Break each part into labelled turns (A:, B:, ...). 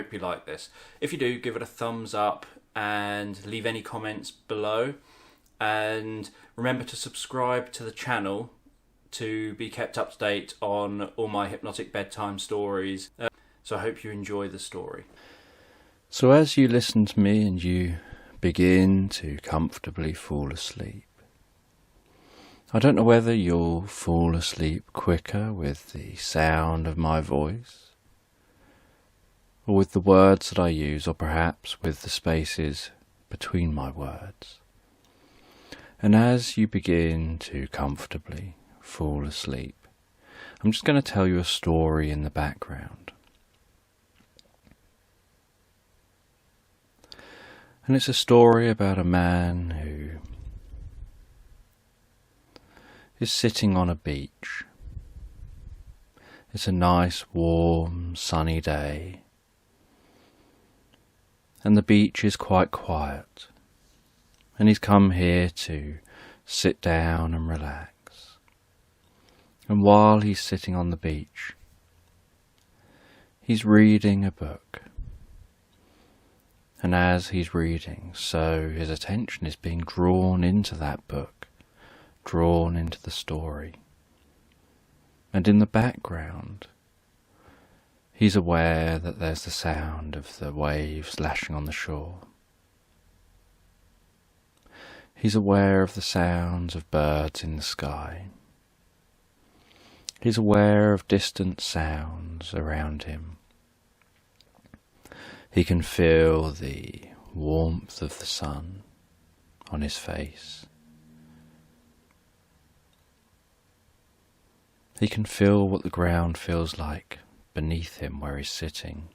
A: Hope you like this. If you do, give it a thumbs up and leave any comments below. And remember to subscribe to the channel to be kept up to date on all my hypnotic bedtime stories. So I hope you enjoy the story. So as you listen to me and you begin to comfortably fall asleep, I don't know whether you'll fall asleep quicker with the sound of my voice, or with the words that I use, or perhaps with the spaces between my words. And as you begin to comfortably fall asleep, I'm just going to tell you a story in the background. And it's a story about a man who is sitting on a beach. It's a nice, warm, sunny day, and the beach is quite quiet, and he's come here to sit down and relax. And while he's sitting on the beach, he's reading a book. And as he's reading, so his attention is being drawn into that book, drawn into the story. And in the background, he's aware that there's the sound of the waves lashing on the shore. He's aware of the sounds of birds in the sky. He's aware of distant sounds around him. He can feel the warmth of the sun on his face. He can feel what the ground feels like beneath him where he's sitting.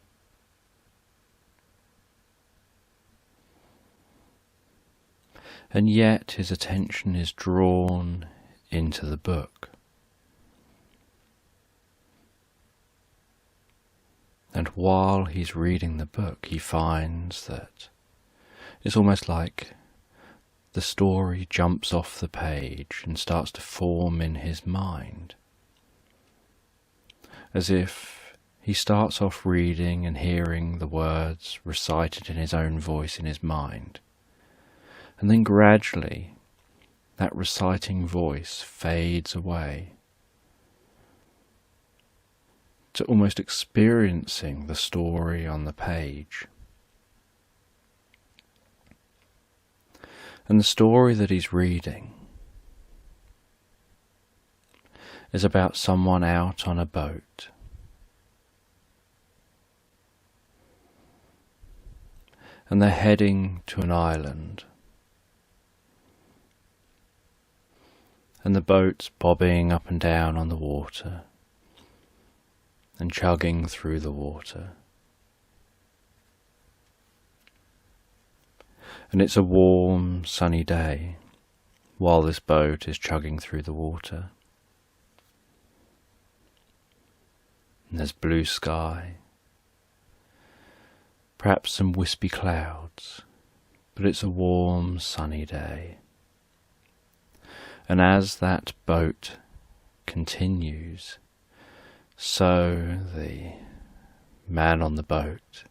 A: And yet his attention is drawn into the book. And while he's reading the book, he finds that it's almost like the story jumps off the page and starts to form in his mind. As if he starts off reading and hearing the words recited in his own voice in his mind. And then gradually, that reciting voice fades away to almost experiencing the story on the page. And the story that he's reading is about someone out on a boat. And they're heading to an island. And the boat's bobbing up and down on the water and chugging through the water. And it's a warm, sunny day while this boat is chugging through the water. And there's blue sky, perhaps some wispy clouds, but it's a warm, sunny day. And as that boat continues, so the man on the boat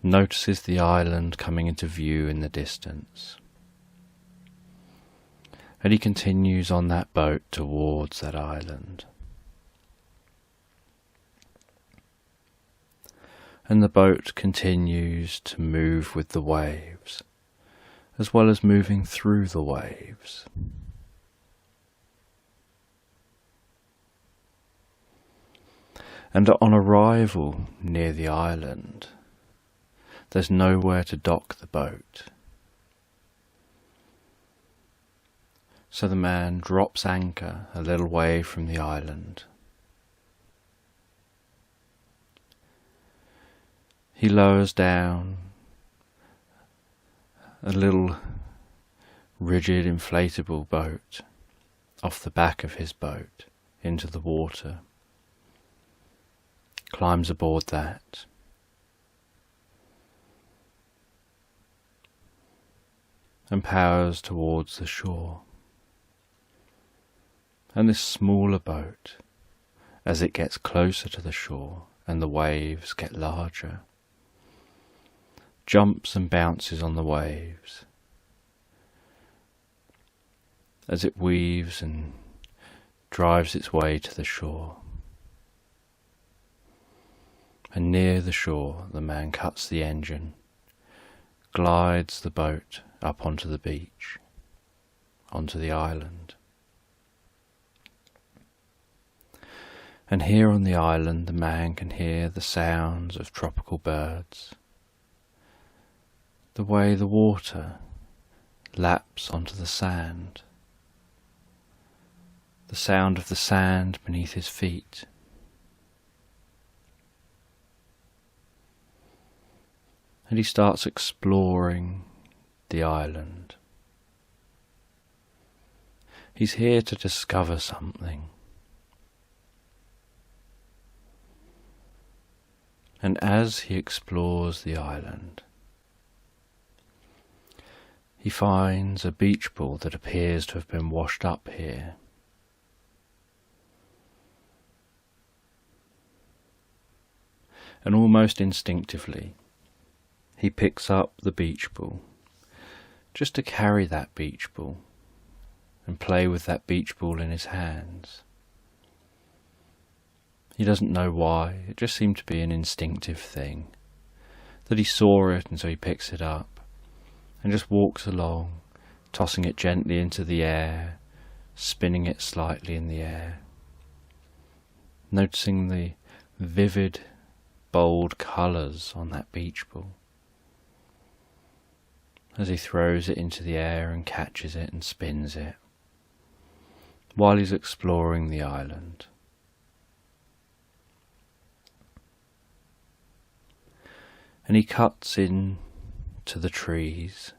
A: notices the island coming into view in the distance. And he continues on that boat towards that island. And the boat continues to move with the waves, as well as moving through the waves. And on arrival near the island, there's nowhere to dock the boat. So the man drops anchor a little way from the island. He lowers down a little rigid inflatable boat off the back of his boat into the water, climbs aboard that, and powers towards the shore. And this smaller boat, as it gets closer to the shore, and the waves get larger. Jumps and bounces on the waves as it weaves and drives its way to the shore. And near the shore, the man cuts the engine, glides the boat up onto the beach, onto the island. And here on the island, the man can hear the sounds of tropical birds, the way the water laps onto the sand, the sound of the sand beneath his feet. And he starts exploring the island. He's here to discover something. And as he explores the island, he finds a beach ball that appears to have been washed up here. And almost instinctively, he picks up the beach ball, just to carry that beach ball and play with that beach ball in his hands. He doesn't know why, it just seemed to be an instinctive thing, that he saw it and so he picks it up and just walks along, tossing it gently into the air, spinning it slightly in the air, noticing the vivid, bold colours on that beach ball as he throws it into the air and catches it and spins it while he's exploring the island. And he cuts in to the trees,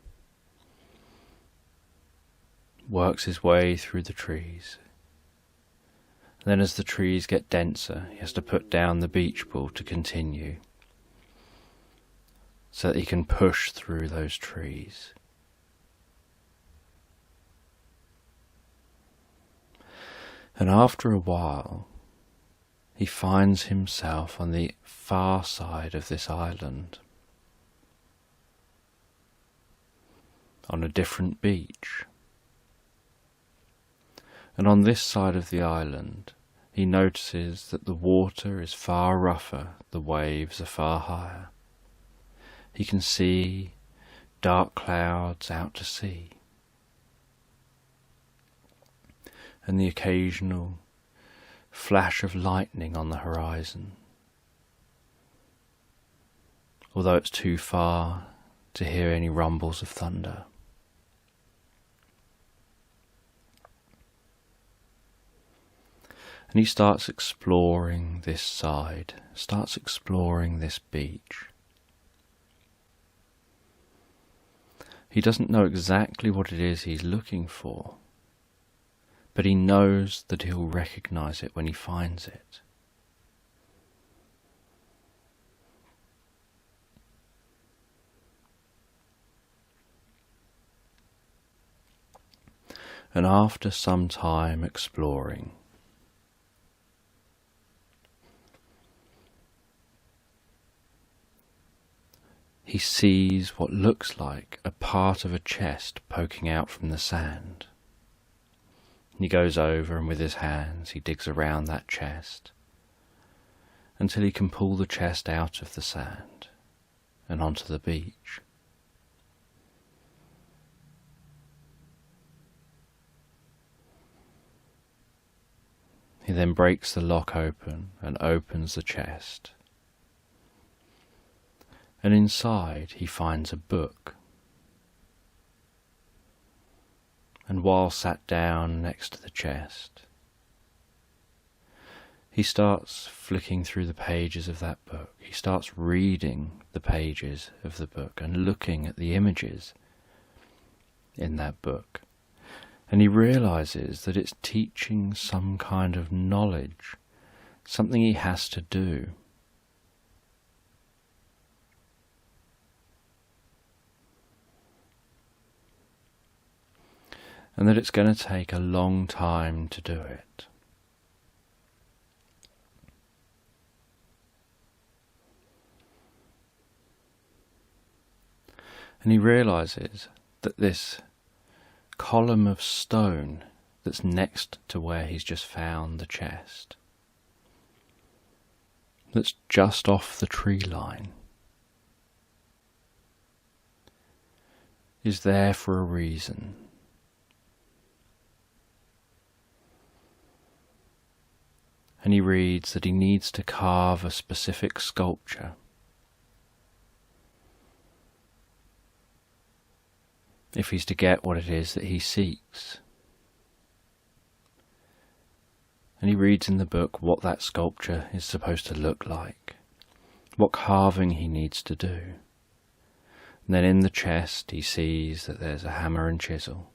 A: works his way through the trees. Then as the trees get denser, he has to put down the beach ball to continue, so that he can push through those trees. And after a while, he finds himself on the far side of this island, on a different beach. And on this side of the island, he notices that the water is far rougher, the waves are far higher. He can see dark clouds out to sea, and the occasional flash of lightning on the horizon, although it's too far to hear any rumbles of thunder. And he starts exploring this side, starts exploring this beach. He doesn't know exactly what it is he's looking for, but he knows that he'll recognize it when he finds it. And after some time exploring, he sees what looks like a part of a chest poking out from the sand. He goes over and with his hands he digs around that chest until he can pull the chest out of the sand and onto the beach. He then breaks the lock open and opens the chest. And inside he finds a book. And while sat down next to the chest, he starts flicking through the pages of that book. He starts reading the pages of the book and looking at the images in that book. And he realizes that it's teaching some kind of knowledge, something he has to do. And that it's going to take a long time to do it. And he realises that this column of stone that's next to where he's just found the chest, that's just off the tree line, is there for a reason. And he reads that he needs to carve a specific sculpture if he's to get what it is that he seeks. And he reads in the book what that sculpture is supposed to look like, what carving he needs to do. And then in the chest he sees that there's a hammer and chisel.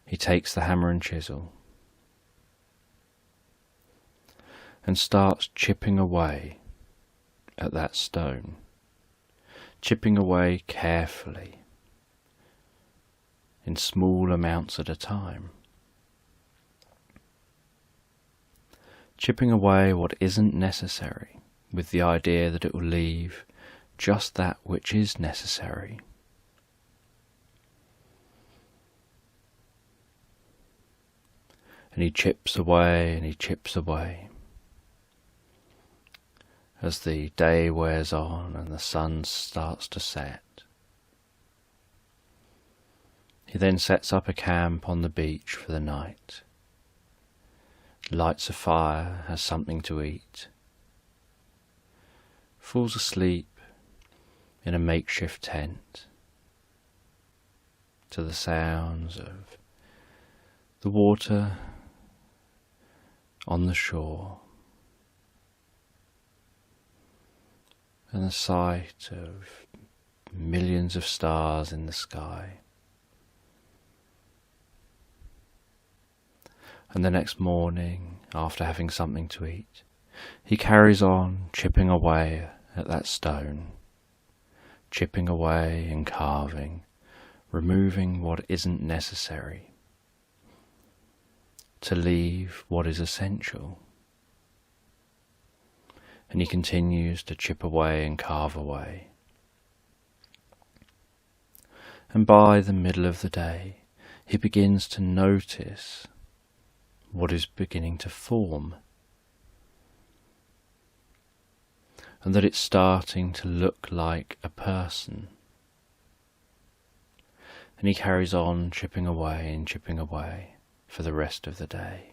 A: He takes the hammer and chisel and starts chipping away at that stone, chipping away carefully, in small amounts at a time. Chipping away what isn't necessary, with the idea that it will leave just that which is necessary. And he chips away and he chips away as the day wears on and the sun starts to set. He then sets up a camp on the beach for the night, lights a fire, has something to eat, falls asleep in a makeshift tent to the sounds of the water on the shore and the sight of millions of stars in the sky. And the next morning, after having something to eat, he carries on chipping away at that stone, chipping away and carving, removing what isn't necessary, to leave what is essential. And he continues to chip away and carve away. And by the middle of the day, he begins to notice what is beginning to form, and that it's starting to look like a person. And he carries on chipping away and chipping away for the rest of the day,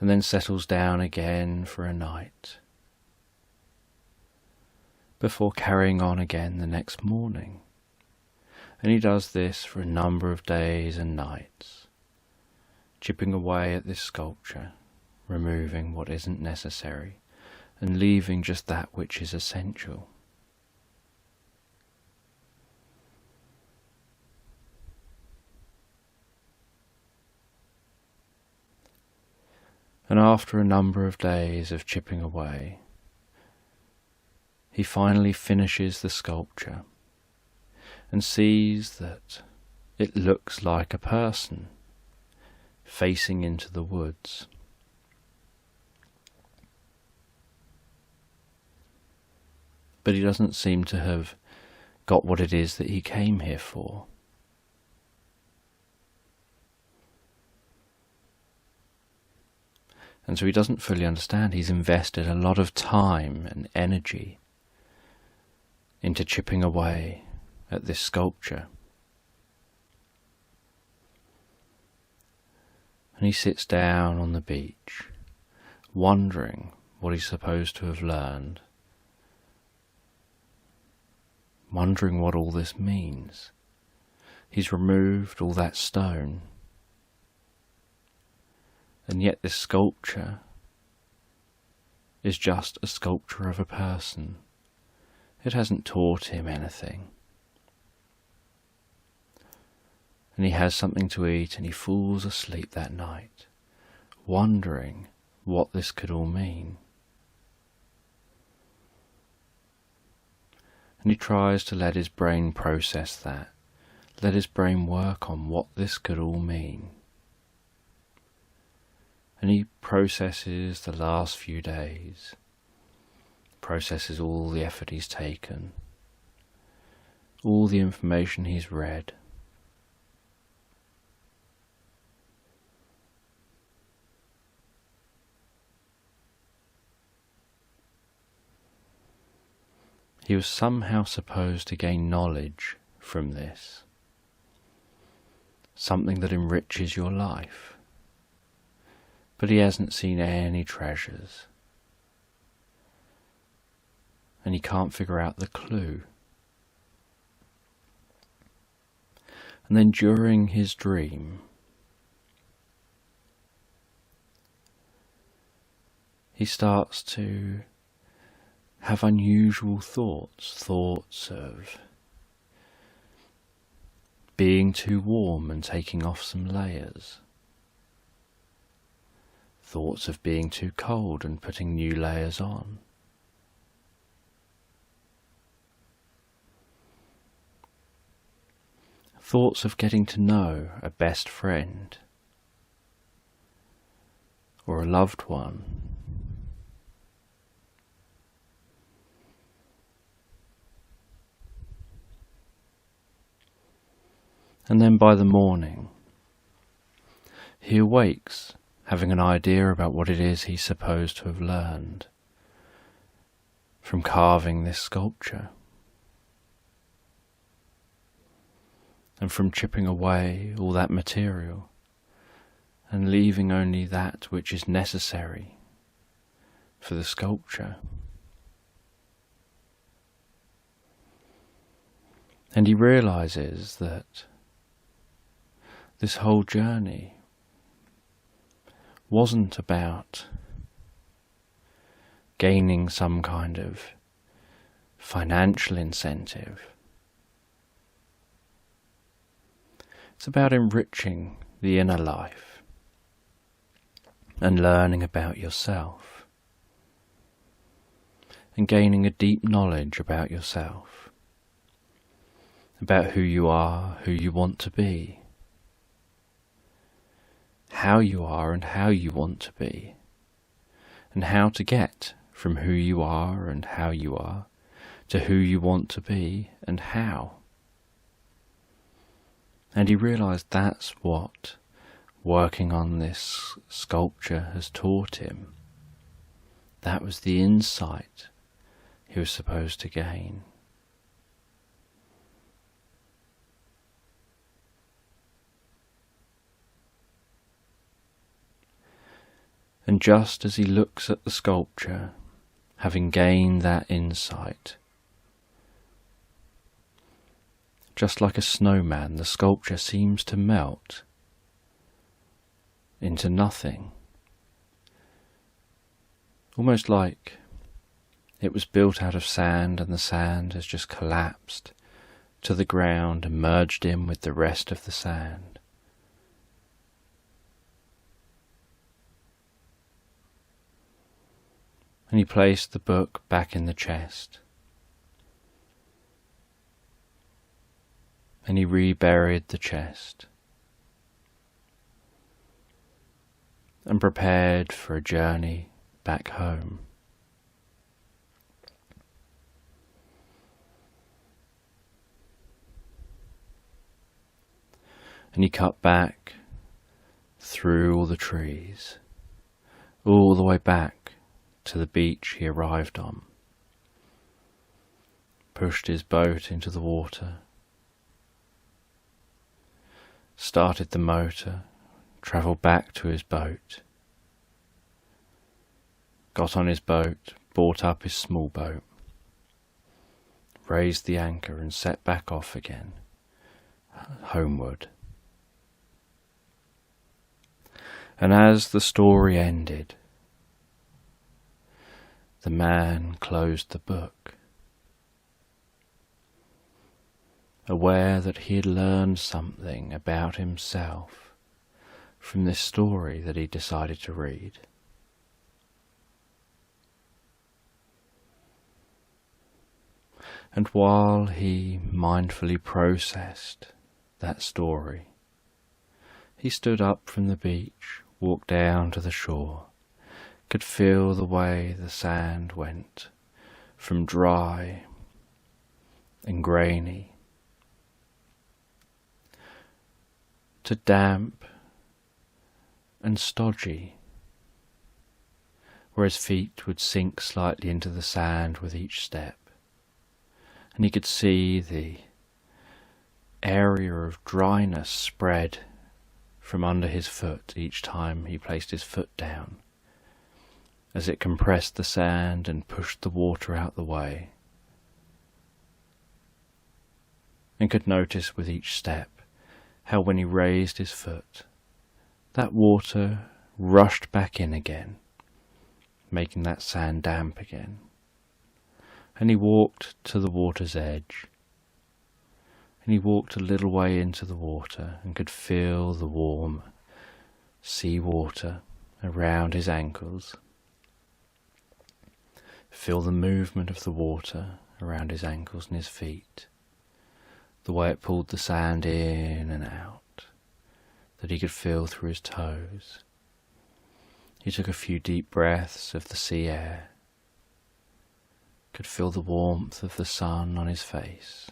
A: and then settles down again for a night, before carrying on again the next morning. And he does this for a number of days and nights, chipping away at this sculpture, removing what isn't necessary, and leaving just that which is essential. And after a number of days of chipping away, he finally finishes the sculpture and sees that it looks like a person facing into the woods. But he doesn't seem to have got what it is that he came here for. And so he doesn't fully understand. He's invested a lot of time and energy into chipping away at this sculpture. And he sits down on the beach, wondering what he's supposed to have learned, wondering what all this means. He's removed all that stone, and yet this sculpture is just a sculpture of a person. It hasn't taught him anything. And he has something to eat, and he falls asleep that night, wondering what this could all mean. And he tries to let his brain process that, let his brain work on what this could all mean. And he processes the last few days, processes all the effort he's taken, all the information he's read. He was somehow supposed to gain knowledge from this, something that enriches your life, but he hasn't seen any treasures, and he can't figure out the clue. And then during his dream, he starts to have unusual thoughts of being too warm and taking off some layers, thoughts of being too cold and putting new layers on, thoughts of getting to know a best friend or a loved one. And then by the morning, he awakes, having an idea about what it is he's supposed to have learned from carving this sculpture, and from chipping away all that material and leaving only that which is necessary for the sculpture. And he realizes that this whole journey wasn't about gaining some kind of financial incentive. It's about enriching the inner life and learning about yourself and gaining a deep knowledge about yourself, about who you are, who you want to be, how you are and how you want to be, and how to get from who you are and how you are to who you want to be and how. And he realized that's what working on this sculpture has taught him. That was the insight he was supposed to gain. And just as he looks at the sculpture, having gained that insight, just like a snowman, the sculpture seems to melt into nothing. Almost like it was built out of sand and the sand has just collapsed to the ground and merged in with the rest of the sand. And he placed the book back in the chest. And he reburied the chest and prepared for a journey back home. And he cut back through all the trees, all the way back to the beach he arrived on, pushed his boat into the water, started the motor, travelled back to his boat, got on his boat, brought up his small boat, raised the anchor and set back off again, homeward. And as the story ended, the man closed the book, aware that he had learned something about himself from this story that he decided to read. And while he mindfully processed that story, he stood up from the beach, walked down to the shore, could feel the way the sand went from dry and grainy to damp and stodgy, where his feet would sink slightly into the sand with each step, and he could see the area of dryness spread from under his foot each time he placed his foot down, as it compressed the sand and pushed the water out the way, and could notice with each step how when he raised his foot, that water rushed back in again, making that sand damp again. And he walked to the water's edge, and he walked a little way into the water and could feel the warm sea water around his ankles, feel the movement of the water around his ankles and his feet, the way it pulled the sand in and out, that he could feel through his toes. He took a few deep breaths of the sea air, could feel the warmth of the sun on his face,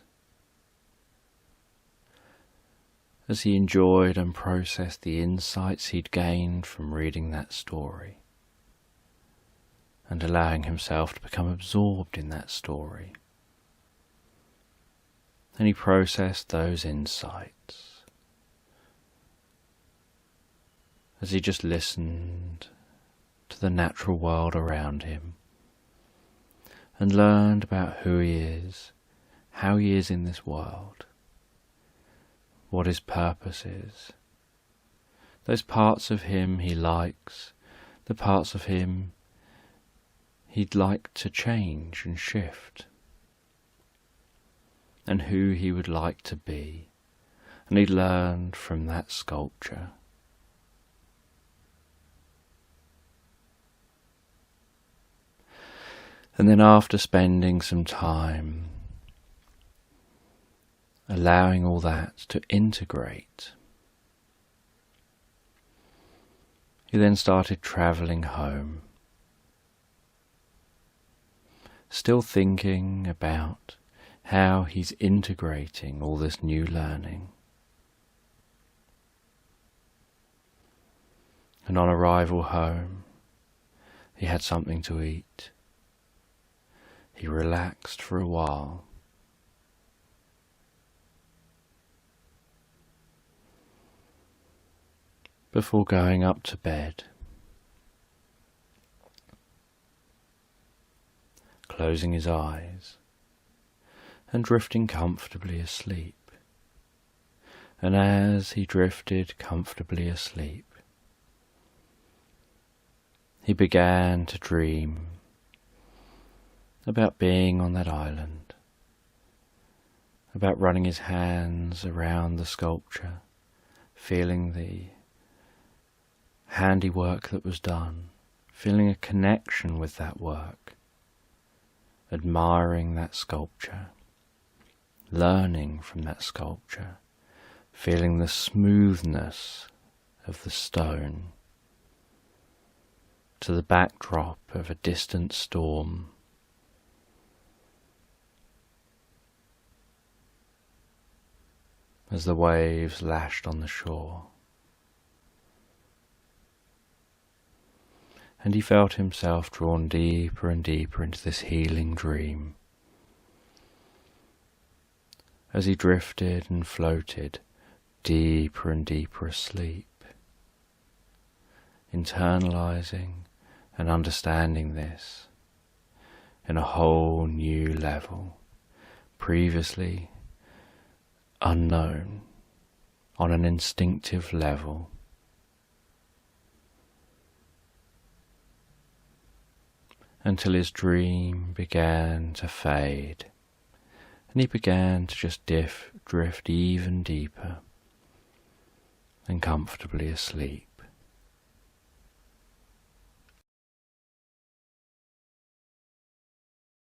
A: as he enjoyed and processed the insights he'd gained from reading that story, and allowing himself to become absorbed in that story. And he processed those insights as he just listened to the natural world around him and learned about who he is, how he is in this world, what his purpose is, those parts of him he likes, the parts of him he'd like to change and shift, and who he would like to be, and he learned from that sculpture. And then after spending some time allowing all that to integrate, he then started travelling home, still thinking about how he's integrating all this new learning. And on arrival home, he had something to eat. He relaxed for a while. Before going up to bed, closing his eyes and drifting comfortably asleep. And as he drifted comfortably asleep, he began to dream about being on that island, about running his hands around the sculpture, feeling the handiwork that was done, feeling a connection with that work, admiring that sculpture, learning from that sculpture, feeling the smoothness of the stone to the backdrop of a distant storm. As the waves lashed on the shore, and he felt himself drawn deeper and deeper into this healing dream, as he drifted and floated deeper and deeper asleep, internalizing and understanding this in a whole new level, previously unknown, on an instinctive level. Until his dream began to fade, and he began to just drift even deeper and comfortably asleep.